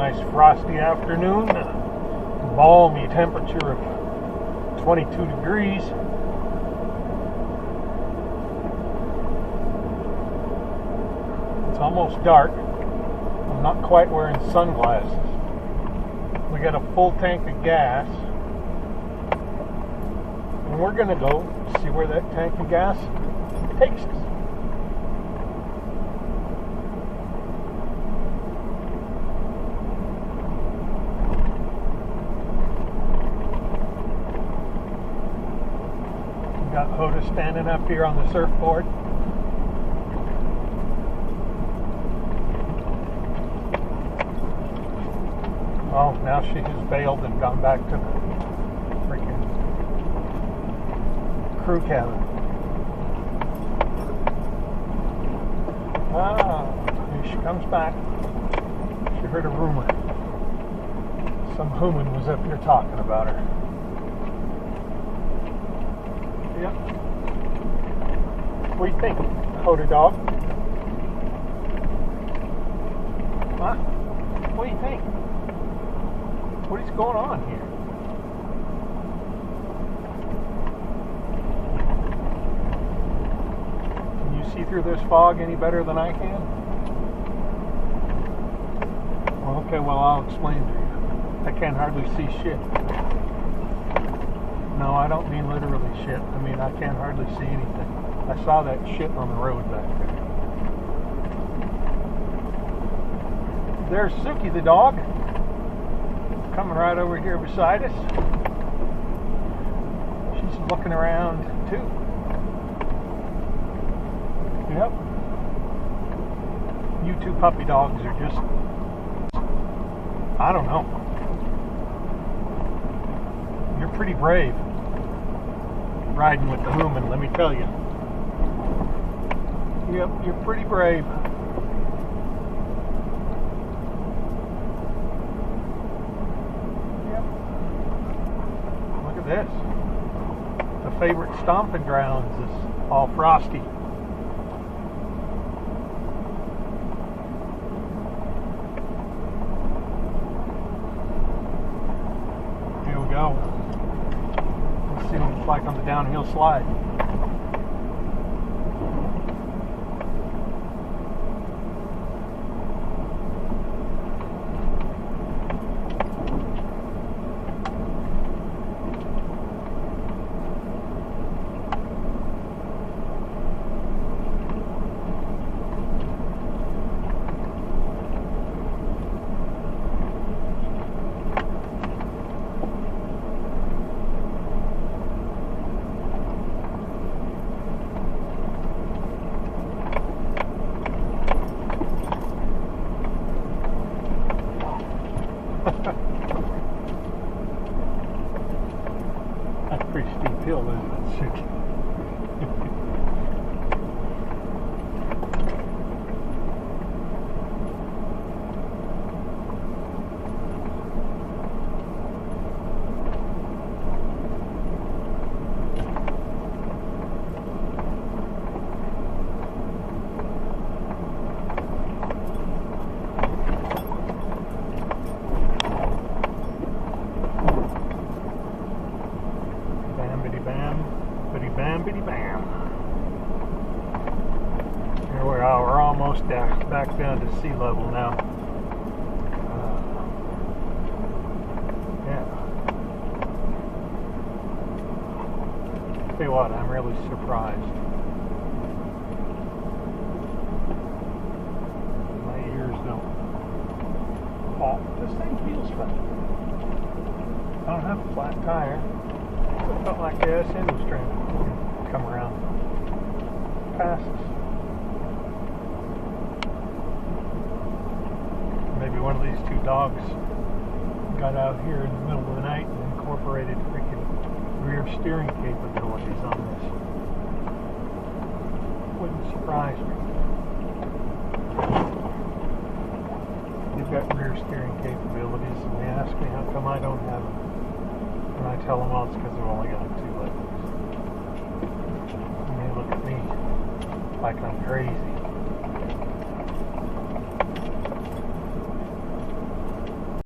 nice frosty afternoon, balmy temperature of 22 degrees. It's almost dark. I'm not quite wearing sunglasses. We got a full tank of gas, and we're going to go see where that tank of gas takes us. Got Hoda standing up here on the surfboard. Oh, now she has bailed and gone back to the freaking crew cabin. Ah, here she comes back. She heard a rumor. Some human was up here talking about her. Yep. What do you think, Hoda dog? Huh? What do you think? What is going on here? Can you see through this fog any better than I can? Well, okay, well, I'll explain to you. I can't hardly see shit. No, I don't mean literally shit. I mean, I can't hardly see anything. I saw that shit on the road back there. There's Suki the dog, coming right over here beside us. She's looking around too. Yep. You two puppy dogs are just, I don't know. You're pretty brave riding with the human, let me tell you. Yep, you're pretty brave. Yep. Look at this. The favorite stomping grounds is all frosty. Here we go. Let's see what it's like on the downhill slide. That's a pretty steep hill, isn't it? Bam. Here we are. We're almost back down to sea level now. Yeah. Tell you what, I'm really surprised. My ears don't. Oh, this thing feels funny. I don't have a flat tire. It felt like the ass end was trying to come around past us. Maybe one of these two dogs got out here in the middle of the night and incorporated freaking rear steering capabilities on this. Wouldn't surprise me. They've got rear steering capabilities, and they ask me how come I don't have them. And I tell them, well, it's because they've only got 2 levels. And they look at me like I'm crazy.